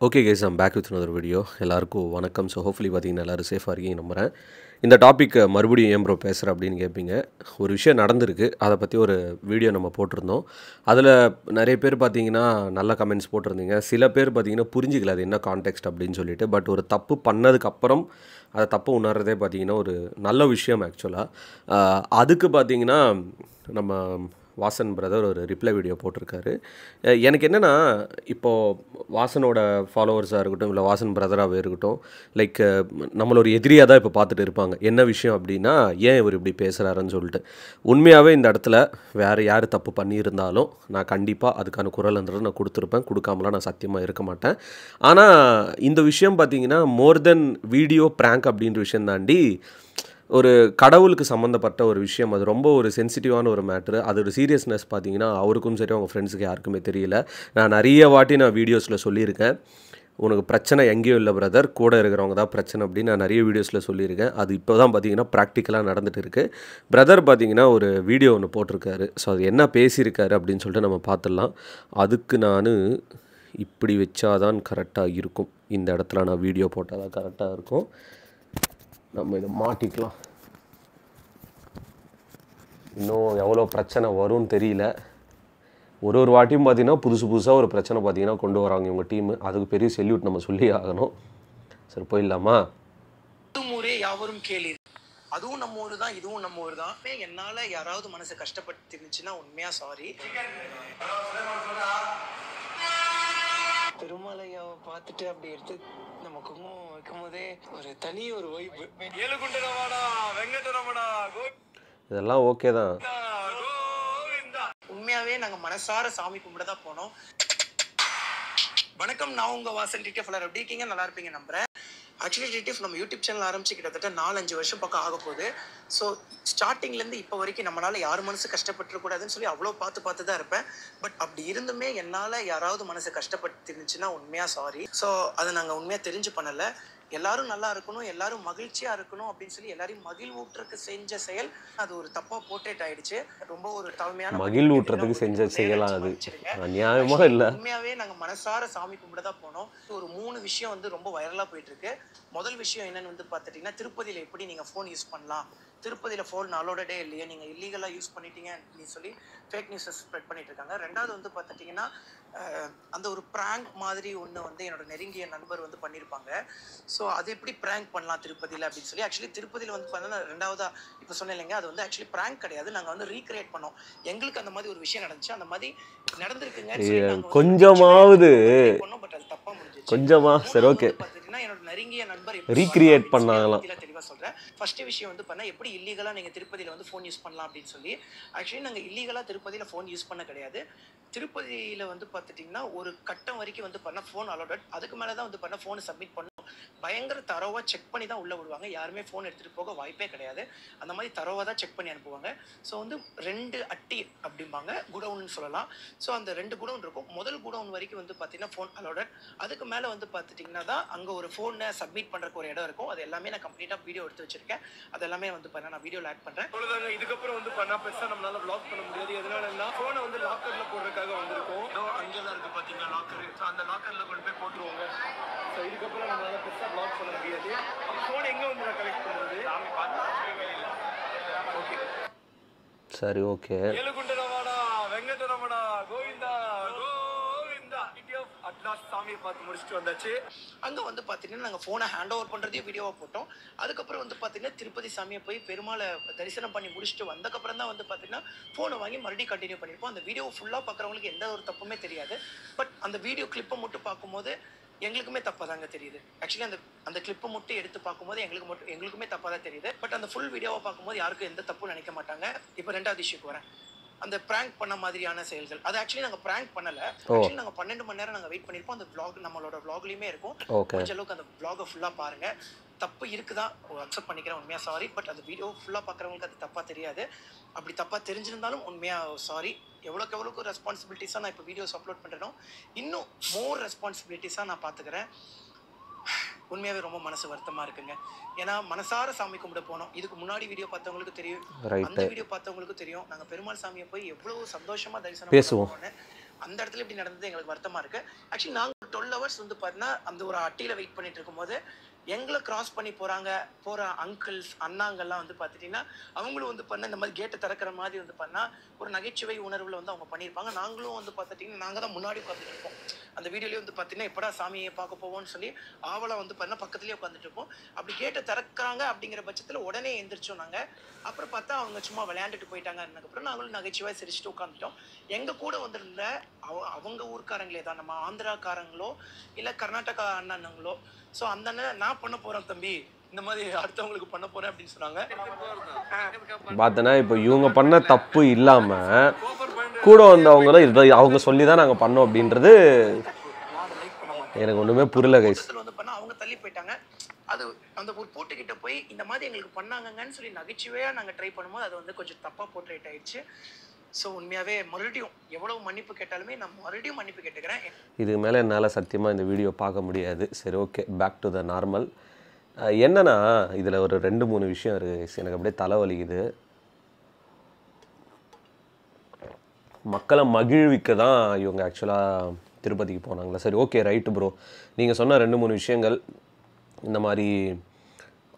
Okay guys, I'm back with another video. எல்லாருக்கும் வணக்கம். So hopefully பார்த்தீங்கன்னா எல்லோரும் சேஃபாக இருக்கீங்க நம்புகிறேன். இந்த டாபிக் மறுபடியும் ஏன் ப்ரோ பேசுகிற அப்படின்னு கேட்பீங்க. ஒரு விஷயம் நடந்திருக்கு, அதை பற்றி ஒரு வீடியோ நம்ம போட்டிருந்தோம். அதில் நிறைய பேர் பார்த்தீங்கன்னா நல்ல கமெண்ட்ஸ் போட்டிருந்தீங்க. சில பேர் பார்த்தீங்கன்னா புரிஞ்சிக்கல அது என்ன கான்டெக்ஸ்ட் அப்படின்னு சொல்லிட்டு. பட் ஒரு தப்பு பண்ணதுக்கப்புறம் அதை தப்பு உணர்றதே பார்த்தீங்கன்னா ஒரு நல்ல விஷயம் ஆக்சுவலாக. அதுக்கு பார்த்தீங்கன்னா நம்ம வாசன் பிரதர் ஒரு ரிப்ளை வீடியோ போட்டிருக்காரு. எனக்கு என்னென்னா, இப்போது வாசனோட ஃபாலோவர்ஸாக இருக்கட்டும், இல்லை வாசன் பிரதராகவே இருக்கட்டும், லைக் நம்மள ஒரு எதிரியாக தான் இப்போ பார்த்துட்டு இருப்பாங்க. என்ன விஷயம் அப்படின்னா, ஏன் இவர் இப்படி பேசுகிறாருன்னு சொல்லிட்டு. உண்மையாகவே இந்த இடத்துல வேறு யார் தப்பு பண்ணியிருந்தாலும் நான் கண்டிப்பாக அதுக்கான குரல்ன்றது நான் கொடுத்துருப்பேன். கொடுக்காமலாம் நான் சத்தியமாக இருக்க மாட்டேன். ஆனால் இந்த விஷயம் பார்த்தீங்கன்னா மோர் தென் வீடியோ ப்ராங்க் அப்படின்ற விஷயம் தாண்டி ஒரு கடவுளுக்கு சம்மந்தப்பட்ட ஒரு விஷயம். அது ரொம்ப ஒரு சென்சிட்டிவான ஒரு மேட்ரு. அதோட சீரியஸ்னஸ் பார்த்தீங்கன்னா அவருக்கும் சரி அவங்க ஃப்ரெண்ட்ஸுக்கு யாருக்குமே தெரியல. நான் நிறைய வாட்டி வீடியோஸில் சொல்லியிருக்கேன், உனக்கு பிரச்சனை எங்கேயும் இல்லை பிரதர், கூட இருக்கிறவங்க தான் பிரச்சனை அப்படின்னு நான் நிறைய வீடியோஸில் சொல்லியிருக்கேன். அது இப்போ தான் பார்த்தீங்கன்னா ப்ராக்டிக்கலாக நடந்துகிட்டு இருக்குது. பிரதர் பார்த்தீங்கன்னா ஒரு வீடியோ ஒன்று போட்டிருக்காரு. ஸோ அது என்ன பேசியிருக்காரு அப்படின்னு சொல்லிட்டு நம்ம பார்த்துடலாம். அதுக்கு நான் இப்படி வச்சாதான் கரெக்டாக இருக்கும். இந்த இடத்துல நான் வீடியோ போட்டால் தான் கரெக்டாக இருக்கும். நம்ம இதை மாட்டிக்கலாம். இன்னும் எவ்வளோ பிரச்சனை வரும்னு தெரியல. ஒரு வாட்டியும் பார்த்தீங்கன்னா புதுசாக ஒரு பிரச்சனை பார்த்தீங்கன்னா கொண்டு வராங்க இவங்க டீமு. அதுக்கு பெரிய செல்யூட் நம்ம சொல்லி ஆகணும். சரி, போயிடலாமா? ஊரே யாவரும் கேளீர், அதுவும் நம்ம ஊர் தான், இதுவும் நம்ம ஊர் தான். என்னால் யாராவது மனசு கஷ்டப்பட்டு இருந்துச்சுன்னா உண்மையாக சாரி. பெருமாளையாவை பார்த்துட்டு அப்படி எடுத்து நம்ம குங்குமம் வைக்கும் போதே ஒரு தனி ஒரு வைப்பு. இதெல்லாம் ஓகே தான். உண்மையாவே நாங்க மனசார சாமி கும்பிட தான் போனோம். வணக்கம், நான் உங்க வாசன் டிடிஎஃப். எப்படி இருக்கீங்க? நல்லா இருப்பீங்க நம்புறேன். ஆக்சுவலி டிடிஎஃப் நம்ம யூடியூப் சேனல் ஆரம்பிச்சு கிட்டத்தட்ட 4-5 வருஷம் பக்கம் ஆக போகுது. ஸோ ஸ்டார்டிங்லேருந்து இப்போ வரைக்கும் நம்மளால் யார் மனசு கஷ்டப்பட்டுருக்கூடாதுன்னு சொல்லி அவ்வளோ பார்த்து தான் இருப்பேன். பட் அப்படி இருந்துமே என்னால் யாராவது மனசு கஷ்டப்பட்டு இருந்துச்சுன்னா உண்மையாக சாரி. ஸோ அதை நாங்கள் உண்மையாக தெரிஞ்சு பண்ணலை. எல்லாரும் நல்லா இருக்கணும், எல்லாரும் மகிழ்ச்சியாக இருக்கணும் அப்படின்னு சொல்லி எல்லாரையும் மகிழ்வூட்டுறதுக்கு செஞ்ச செயல் அது ஒரு தப்பாக போர்ட்ரேட் ஆயிடுச்சு. ரொம்ப ஒரு தாழ்மையான மகிழ்வூட்டுறதுக்கு செஞ்ச செயலாம் அது. நியாயமாக இல்லை. உண்மையாகவே நாங்கள் மனசார சாமி கும்பிட தான் போனோம். ஒரு 3 விஷயம் ரொம்ப வைரலாக போயிட்டு இருக்கு. முதல் விஷயம் என்னன்னு பார்த்துட்டிங்கன்னா, திருப்பதியில் எப்படி நீங்கள் ஃபோன் யூஸ் பண்ணலாம், திருப்பதியில் ஃபோன் அலோடே இல்லையே, நீங்கள் இல்லீகலாக யூஸ் பண்ணிட்டீங்க அப்படின்னு சொல்லி ஃபேக் நியூஸை ஸ்ப்ரெட் பண்ணிட்டு இருக்காங்க. ரெண்டாவது பார்த்துட்டிங்கன்னா, அந்த ஒரு ப்ராங்க் மாதிரி ஒன்று என்னோட நெருங்கிய நண்பர் பண்ணியிருப்பாங்க. ஸோ அது எப்படி ப்ராங்க் பண்ணலாம் திருப்பதியில் அப்படின்னு சொல்லி. ஆக்சுவலி திருப்பதியில் பார்த்தீங்கன்னா ரெண்டாவதாக இப்போ சொன்னேன் இல்லைங்க, அது ஆக்சுவலி ப்ராங்க் கிடையாது. நாங்கள் ரீக்ரியேட் பண்ணோம். எங்களுக்கு அந்த மாதிரி ஒரு விஷயம் நடந்துச்சு, அந்த மாதிரி நடந்திருக்குங்க. கொஞ்சமாவது பட் அது தப்பாக முடிஞ்சிச்சு. கொஞ்சமா சரி, ஓகே. பார்த்தீங்கன்னா என்னோட நெருங்கிய நண்பர் ரீக்ரியேட் பண்ணாங்களாம். தெளிவாக சொல்கிறேன். ஃபர்ஸ்ட் விஷயம் பண்ண எப்படி இல்லீகலாக நீங்கள் திருப்பதியில் ஃபோன் யூஸ் பண்ணலாம் அப்படின்னு சொல்லி. ஆக்சுவலி நாங்கள் இல்லீகலாக திருப்பதியில் ஃபோன் யூஸ் பண்ண கிடையாது. திருப்பதியில் பார்த்துட்டிங்கன்னா ஒரு கட்டம் வரைக்கும் பண்ண ஃபோன் அலோடட். அதுக்கு மேலே தான் பண்ண ஃபோனை சப்மிட் பண்ணணும். பயங்கர தரோவாக செக் பண்ணி தான் உள்ளே விடுவாங்க. யாருமே ஃபோன் எடுத்துகிட்டு போக வாய்ப்பே கிடையாது. அந்த மாதிரி தரோவாக தான் செக் பண்ணி அனுப்புவாங்க. ஸோ 2 அட்டி அப்படிம்பாங்க, குடவுன்னு சொல்லலாம். ஸோ அந்த 2 குடவுன் இருக்கும். முதல் குடவுன் வரைக்கும் பார்த்தீங்கன்னா ஃபோன் அலோடட். அதுக்கு மேலே பார்த்துட்டிங்கன்னா தான் அங்கே ஒரு ஃபோனை சப்மிட் பண்ணுறக்கு ஒரு இடம் இருக்கும். அது எல்லாமே நான் கம்ப்ளீட்டாக வீடியோ எடுத்து வச்சிருக்கேன். அது எல்லாமே பண்ண நான் வீடியோவில் ஆட் பண்ணுறேன். இதுக்கப்புறம் பண்ணா பெருசாக நம்மளால ப்ளாக் பண்ண முடியாது. எதனால ஃபோனை லாக்கரில் போடுறதுக்காக வந்திருக்கோம். அங்கெல்லாம் இருக்குது பார்த்தீங்கன்னா லாக்கரு. ஸோ அந்த லாக்கரில் கொண்டு போய் போட்டுருவாங்க. ஸோ இதுக்கப்புறம் நம்மளால பெருசாக ப்ளாக் பண்ண முடியாது. ஃபோன் எங்கே நான் கலெக்ட் பண்ணுறது? ஓகே, சரி, ஓகே. ஏழுகுண்டரமணா வெங்கடரமணா கோவிந்தா கோவிந்தா. அட்லாஸ்ட் சாமியை பார்த்து முடிச்சுட்டு வந்தாச்சு. அங்கே பார்த்தீங்கன்னா நாங்கள் ஃபோனை ஹேண்ட் ஓவர் பண்ணுறதையும் வீடியோவாக போட்டோம். அதுக்கப்புறம் பார்த்தீங்கன்னா திருப்பதி சாமியை போய் பெருமாளை தரிசனம் பண்ணி முடிச்சுட்டு வந்தக்கப்புறம் தான் பார்த்தீங்கன்னா ஃபோனை வாங்கி மறுபடியும் கண்டினியூ பண்ணியிருப்போம். அந்த வீடியோ ஃபுல்லாக பார்க்குறவங்களுக்கு எந்த ஒரு தப்புமே தெரியாது. பட் அந்த வீடியோ கிளிப்பை மட்டும் பார்க்கும்போது எங்களுக்குமே தப்பாக தாங்க தெரியுது. ஆக்சுவலி அந்த கிளிப்பை மட்டும் எடுத்து பார்க்கும்போது எங்களுக்குமே தப்பாக தான் தெரியுது. பட் அந்த ஃபுல் வீடியோவை பார்க்கும்போது யாருக்கும் எந்த தப்பும் நினைக்க மாட்டாங்க. இப்போ 2வது இஷ்யூக்கு வரேன். அந்த ப்ராங்க் பண்ண மாதிரியான செயல்கள் அது ஆக்சுவலி நாங்கள் ப்ராங்க் பண்ணலை. ஆக்சுவலி நாங்கள் 12 மணி நேரம் நாங்கள் வெயிட் பண்ணியிருப்போம். அந்த vlog நம்மளோட vlogலையுமே இருக்கும். கொஞ்ச அளவுக்கு அந்த vlog-ஐ ஃபுல்லாக பாருங்கள். தப்பு இருக்குதான், அக்செப்ட் பண்ணிக்கிறேன், உண்மையாக சாரி. பட் அந்த வீடியோ ஃபுல்லாக பார்க்குறவங்களுக்கு அது தப்பாக தெரியாது. அப்படி தப்பாக தெரிஞ்சிருந்தாலும் உண்மையாக சாரி. எவ்வளோக்கு ரெஸ்பான்சிபிலிட்டிஸாக நான் இப்போ வீடியோஸ் அப்லோட் பண்ணுறேனோ இன்னும் மோர் ரெஸ்பான்சிபிலிட்டிஸாக நான் பார்த்துக்கிறேன். உண்மையாகவே ரொம்ப மனசு வருத்தமாக இருக்குங்க. ஏன்னா மனசார சாமி கும்பிட போனோம். இதுக்கு முன்னாடி வீடியோ பார்த்தவங்களுக்கு தெரியும், அந்த வீடியோ பார்த்தவங்களுக்கும் தெரியும். நாங்கள் பெருமாள் சாமியை போய் எவ்வளோ சந்தோஷமாக தரிசனம் பண்ணுவோம்னு. அந்த இடத்துல இப்படி நடந்தது எங்களுக்கு வருத்தமாக இருக்குது. ஆக்சுவலி நாங்கள் 12 hours வந்து பார்த்தீங்கன்னா அந்த ஒரு அட்டியில் வெயிட் பண்ணிட்டு இருக்கும்போது எங்களை கிராஸ் பண்ணி போகிற அங்கிள்ஸ் அண்ணாங்கள்லாம் வந்து பார்த்துட்டிங்கன்னா அவங்களும் வந்து பண்ண இந்த மாதிரி கேட்டை திறக்கிற மாதிரி வந்து பண்ணால் ஒரு நகைச்சுவை உணர்வில் வந்து அவங்க பண்ணியிருப்பாங்க. நாங்களும் வந்து பார்த்துட்டிங்கன்னா நாங்கள் தான் முன்னாடி உட்காந்துட்டு இருப்போம். அந்த வீடியோலேயே வந்து பார்த்தீங்கன்னா எப்படா சாமியை பார்க்க போவோம்னு சொல்லி ஆவலாக வந்து பார்த்தீங்கன்னா பக்கத்துலேயே உட்காந்துட்டு இருப்போம். அப்படி கேட்டை திறக்கிறாங்க அப்படிங்கிற பட்சத்தில் உடனே எந்திரிச்சோம் நாங்கள். அப்புறம் பார்த்தா அவங்க சும்மா விளையாண்டுட்டு போயிட்டாங்க. அதுக்கப்புறம் நாங்களும் நகைச்சுவாக சிரிச்சுட்டு உட்காந்துட்டோம். எங்கள் கூட வந்திருந்த அவங்க ஊர்க்காரங்களே தான், நம்ம ஆந்திராக்காரங்களோ இல்லை கர்நாடகா அண்ணனுங்களோ. ஸோ அந்த அண்ணன் நான் பண்ண போகிறேன் தம்பி, இந்த மாதிரி அடுத்தவங்களுக்கு பண்ண போகிறேன் அப்படின்னு சொன்னாங்க. பார்த்தேன்னா இப்போ இவங்க பண்ண தப்பு இல்லாமல் கூட வந்தவங்களும் இதை அவங்க சொல்லி தான் நாங்கள் பண்ணோம் அப்படின்றது எனக்கு ஒன்றுமே புரியல கைஸ். வந்து பண்ணால் அவங்க தள்ளி போயிட்டாங்க. அது அந்த ஒரு போட்டுக்கிட்ட போய் இந்த மாதிரி எங்களுக்கு பண்ணாங்கன்னு சொல்லி நகைச்சுவையாக நாங்கள் ட்ரை பண்ணும்போது அது வந்து கொஞ்சம் தப்பாக போர்ட்ரேட் ஆயிடுச்சு. ஸோ உண்மையாகவே மறுபடியும் எவ்வளோ மன்னிப்பு கேட்டாலுமே நான் மறுபடியும் மன்னிப்பு கேட்டுக்கிறேன். இதுக்கு மேலே என்னால் சத்தியமாக இந்த வீடியோ பார்க்க முடியாது. சரி, okay, back to the normal. என்னன்னா இதில் ஒரு 2-3 விஷயம் இருக்குது. எனக்கு அப்படியே தலைவலிக்குது. மக்களை மகிழ்விக்க தான் இவங்க ஆக்சுவலாக திருப்பதிக்கு போனாங்களா? சரி, ஓகே, ரைட்டு ப்ரோ. நீங்கள் சொன்ன 2-3 விஷயங்கள், இந்த மாதிரி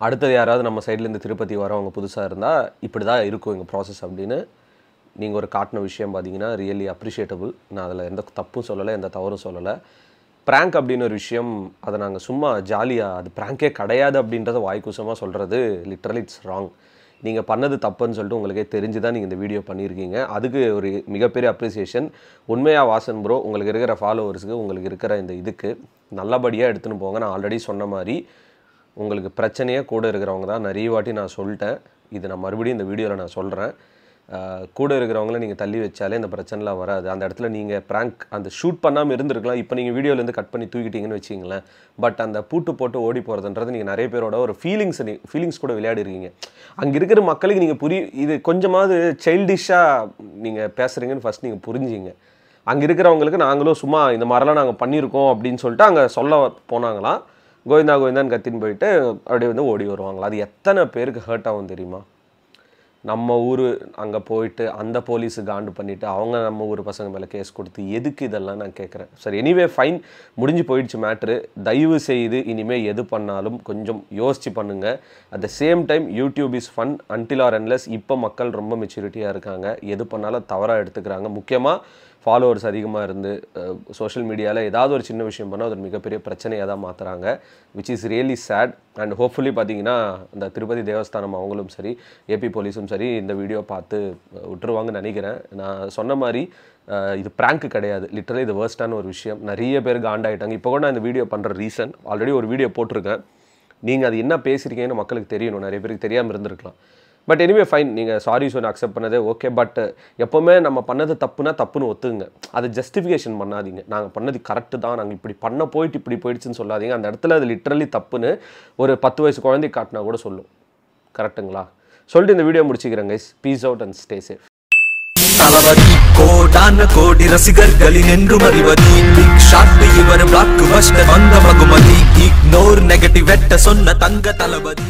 அடுத்தது யாராவது நம்ம சைட்லேருந்து திருப்பதி வரவங்க புதுசாக இருந்தால் இப்படி தான் இருக்கும் எங்கள் ப்ராசஸ் அப்படின்னு நீங்கள் ஒரு காட்டின விஷயம் பார்த்தீங்கன்னா ரியலி அப்ரிஷியேட்டபுள். நான் அதில் எந்த தப்பும் சொல்லலை, எந்த தவறும் சொல்லலை. ப்ராங்க் அப்படின்னு ஒரு விஷயம், அதை நாங்கள் சும்மா ஜாலியாக அது ப்ராங்கே கிடையாது அப்படின்றத வாய்க்குசமாக சொல்கிறது லிட்ரலி இட்ஸ் ராங். நீங்கள் பண்ணது தப்புன்னு சொல்லிட்டு உங்களுக்கே தெரிஞ்சு தான் நீங்கள் இந்த வீடியோ பண்ணியிருக்கீங்க. அதுக்கு ஒரு மிகப்பெரிய அப்ரிசியேஷன். உண்மையாக வாசன் ப்ரோ, உங்களுக்கு இருக்கிற ஃபாலோவர்ஸுக்கு, உங்களுக்கு இருக்கிற இந்த இதுக்கு நல்லபடியாக எடுத்துன்னு போங்க. நான் ஆல்ரெடி சொன்ன மாதிரி உங்களுக்கு பிரச்சனையே கூட இருக்கிறவங்க தான். நிறைய வாட்டி நான் சொல்லிட்டேன். இது நான் மறுபடியும் இந்த வீடியோவில் நான் சொல்கிறேன். கூட இருக்கிறவங்கள நீங்கள் தள்ளி வச்சாலே இந்த பிரச்சனைலாம் வராது. அந்த இடத்துல நீங்கள் ப்ராங்க் அந்த ஷூட் பண்ணாமல் இருந்திருக்கலாம். இப்போ நீங்கள் வீடியோலேருந்து கட் பண்ணி தூக்கிட்டீங்கன்னு வச்சிங்களேன். பட் அந்த பூட்டு போட்டு ஓடி போகிறதுன்றது நீங்கள் நிறைய பேரோட ஒரு ஃபீலிங்ஸ் கூட விளையாடிருக்கீங்க. அங்கே இருக்கிற மக்களுக்கு நீங்கள் இது கொஞ்சமாவது சைல்டிஷாக நீங்கள் பேசுகிறீங்கன்னு ஃபஸ்ட் நீங்கள் புரிஞ்சிங்க. அங்கே இருக்கிறவங்களுக்கு நாங்களும் சும்மா இந்த மாதிரிலாம் நாங்கள் பண்ணியிருக்கோம் அப்படின்னு சொல்லிட்டு அங்கே சொல்ல போனாங்களாம். கோவிந்தான்னு கத்தின்னு போயிட்டு அப்படியே வந்து ஓடி வருவாங்களா. அது எத்தனை பேருக்கு ஹர்ட் ஆகும் தெரியுமா? நம்ம ஊர் அங்கே போயிட்டு அந்த போலீஸு காண்டு பண்ணிவிட்டு அவங்க நம்ம ஊர் பசங்க மேலே கேஸ் கொடுத்து எதுக்கு இதெல்லாம் நான் கேட்குறேன். சரி, எனிவே ஃபைன், முடிஞ்சு போயிடுச்சு மேட்ரு. தயவு செய்து இனிமேல் எது பண்ணாலும் கொஞ்சம் யோசித்து பண்ணுங்கள். At the same time YouTube is fun until R unless. இப்போ மக்கள் ரொம்ப மெச்சூரிட்டியாக இருக்காங்க. எது பண்ணாலும் தவறாக எடுத்துக்கிறாங்க. முக்கியமாக ஃபாலோவர்ஸ் அதிகமாக இருந்து சோஷியல் மீடியாவில் ஏதாவது ஒரு சின்ன விஷயம் பண்ணால் அது ஒரு மிகப்பெரிய பிரச்சனையாக தான் மாற்றுறாங்க. Which is really sad. And hopefully பார்த்தீங்கன்னா இந்த திருப்பதி தேவஸ்தானம் அவங்களும் சரி, ஏபி போலீஸும் சரி இந்த வீடியோ பார்த்து விட்டுருவாங்கன்னு நினைக்கிறேன். நான் சொன்ன மாதிரி இது ப்ராங்க் கிடையாது. லிட்டரலி இது வேர்ஸ்டான ஒரு விஷயம். நிறைய பேர் காண்டாயிட்டாங்க. இப்போ கூட நான் இந்த வீடியோ பண்ணுற ரீசன், ஆல்ரெடி ஒரு வீடியோ போட்டிருக்கேன். நீங்கள் அது என்ன பேசுகிறீங்கன்னு மக்களுக்கு தெரியணும். நிறைய பேருக்கு தெரியாமல் இருந்திருக்கலாம். பட் எனிவே ஃபைன், நீங்கள் சாரி சொல்லி அக்செப்ட் பண்ணதே ஓகே. பட் எப்போவுமே நம்ம பண்ணது தப்புன்னு ஒத்துங்க. அதை ஜஸ்டிஃபிகேஷன் பண்ணாதீங்க. நாங்கள் பண்ணது கரெக்டு தான், நாங்கள் இப்படி பண்ண போயிட்டு இப்படி போயிடுச்சுன்னு சொல்லாதீங்க. அந்த இடத்துல அது லிட்ரலி தப்புன்னு ஒரு 10 வயசு குழந்தை காட்டினா கூட சொல்லும். கரெக்டுங்களா? சொல்லிட்டு இந்த வீடியோ முடிச்சுக்கிறேன் guys. Peace out and stay safe. Thalapathy கோடான கோடி ரசிகர்களின் என்றும் அறிவதி. பிக் ஷாட் இவர் பிளாக் பஸ்டர் வந்த மகுமதி. இக்னோர் நெகட்டிவ் வெட்ட சொன்ன தங்க தளபதி.